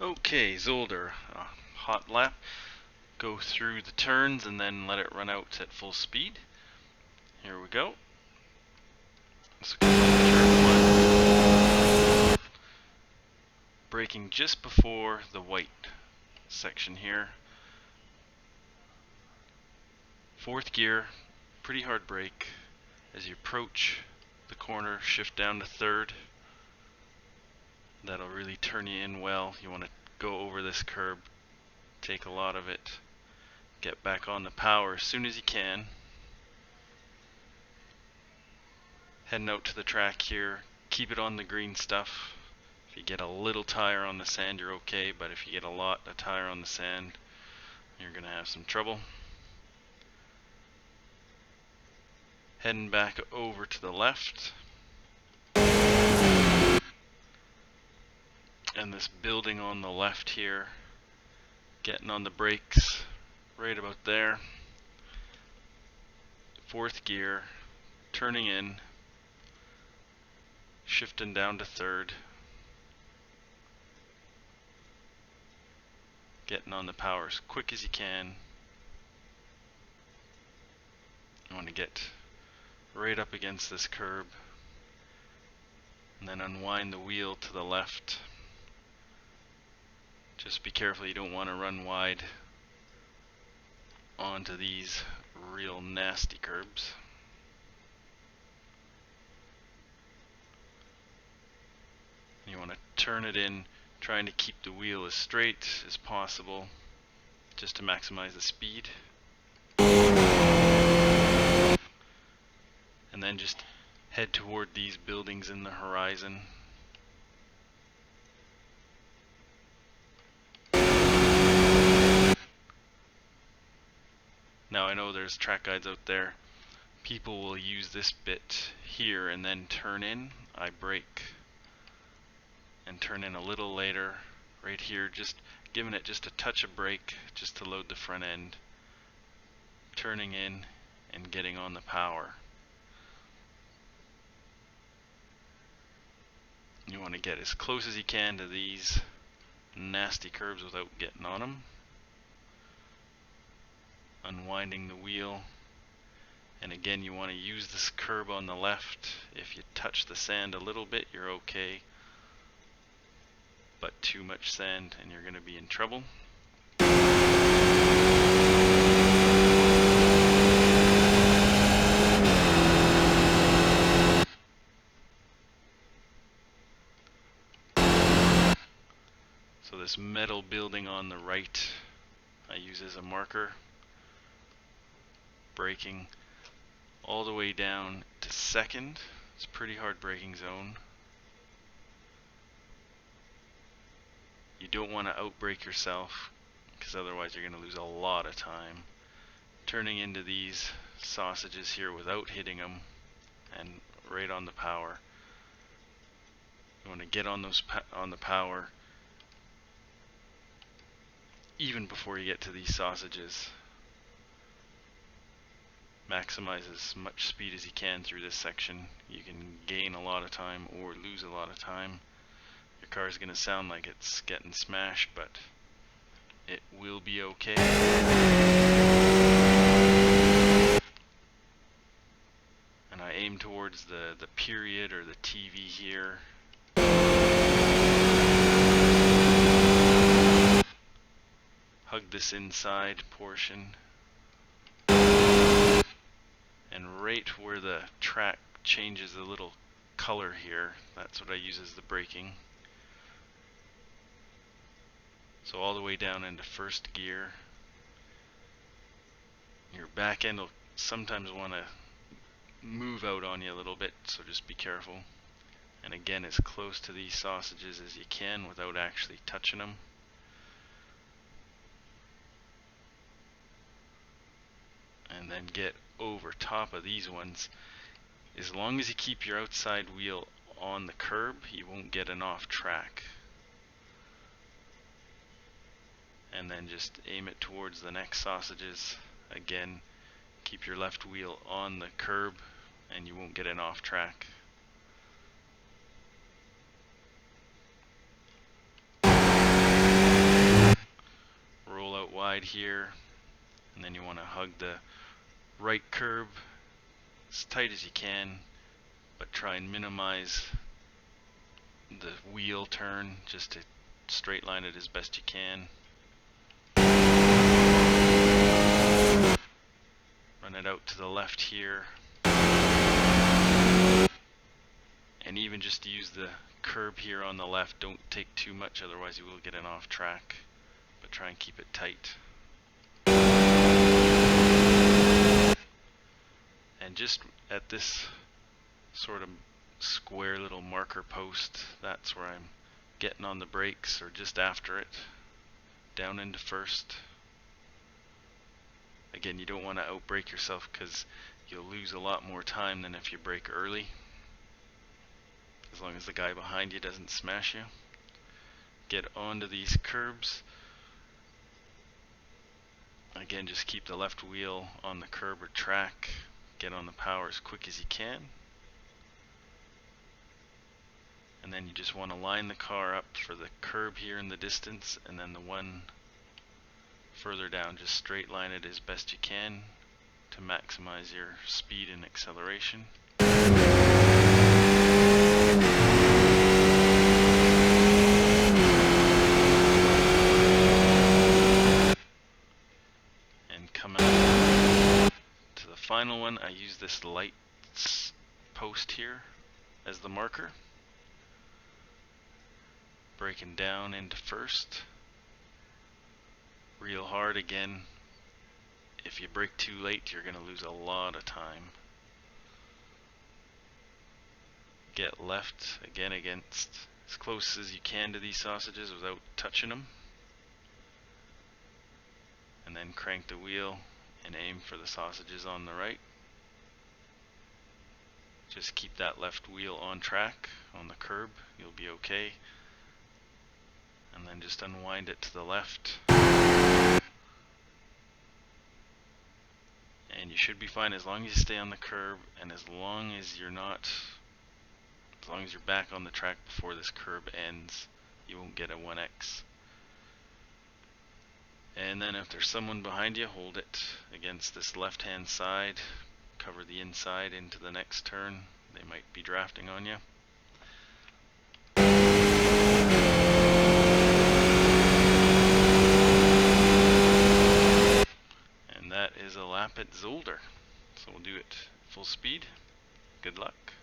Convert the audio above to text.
Okay, Zolder, hot lap. Go through the turns and then let it run out at full speed. Here we go. Let's go turn 1. Braking just before the white section here. 4th gear, pretty hard brake. As you approach the corner, shift down to 3rd. That'll really turn you in well. You want to go over this curb, take a lot of it, get back on the power as soon as you can. Heading out to the track here, keep it on the green stuff. If you get a little tire on the sand, you're okay, but if you get a lot of tire on the sand, you're gonna have some trouble. Heading back over to the left. And this building on the left here, getting on the brakes right about there. 4th gear, turning in, shifting down to 3rd, getting on the power as quick as you can. You want to get right up against this curb and then unwind the wheel to the left. Just be careful, you don't want to run wide onto these real nasty curbs. You want to turn it in, trying to keep the wheel as straight as possible just to maximize the speed. And then just head toward these buildings in the horizon. Now I know there's track guides out there. People will use this bit here and then turn in. I brake and turn in a little later. Right here, just giving it just a touch of brake just to load the front end. Turning in and getting on the power. You want to get as close as you can to these nasty curves without getting on them. Unwinding the wheel, and again you want to use this curb on the left. If you touch the sand a little bit, you're okay, but too much sand and you're going to be in trouble. So this metal building on the right I use as a marker. Braking all the way down to 2nd. It's a pretty hard braking zone. You don't want to outbrake yourself because otherwise you're going to lose a lot of time. Turning into these sausages here without hitting them and right on the power. You want to get on those on the power even before you get to these sausages. Maximize as much speed as you can through this section. You can gain a lot of time or lose a lot of time. Your car is going to sound like it's getting smashed, but it will be okay. And I aim towards the period or the TV here. Hug this inside portion. And right where the track changes a little color here, that's what I use as the braking. So all the way down into 1st gear. Your back end will sometimes want to move out on you a little bit, so just be careful. And again, as close to these sausages as you can without actually touching them. And then get over top of these ones. As long as you keep your outside wheel on the curb, you won't get an off track. And then just aim it towards the next sausages. Again, keep your left wheel on the curb and you won't get an off track. here, and then you want to hug the right curb as tight as you can, but try and minimize the wheel turn just to straight line it as best you can. Run it out to the left here, and even just use the curb here on the left. Don't take too much, otherwise you will get an off track, but try and keep it tight. And just at this sort of square little marker post, that's where I'm getting on the brakes, or just after it, down into first. Again, you don't want to outbrake yourself because you'll lose a lot more time than if you brake early, as long as the guy behind you doesn't smash you. Get onto these curbs. Again, just keep the left wheel on the curb or track. Get on the power as quick as you can. And then you just want to line the car up for the curb here in the distance, and then the one further down, just straight line it as best you can to maximize your speed and acceleration. And coming up to the final one, I use this lights post here as the marker. Braking down into first. Real hard again. If you brake too late, you're going to lose a lot of time. Get left again against as close as you can to these sausages without touching them. And then crank the wheel and aim for the sausages on the right. Just keep that left wheel on track on the curb, you'll be okay. And then just unwind it to the left. And you should be fine as long as you stay on the curb, and as long as you're back on the track before this curb ends, you won't get a 1x. And then if there's someone behind you, hold it against this left hand side, cover the inside into the next turn. They might be drafting on you. And that is a lap at Zolder. So we'll do it full speed. Good luck.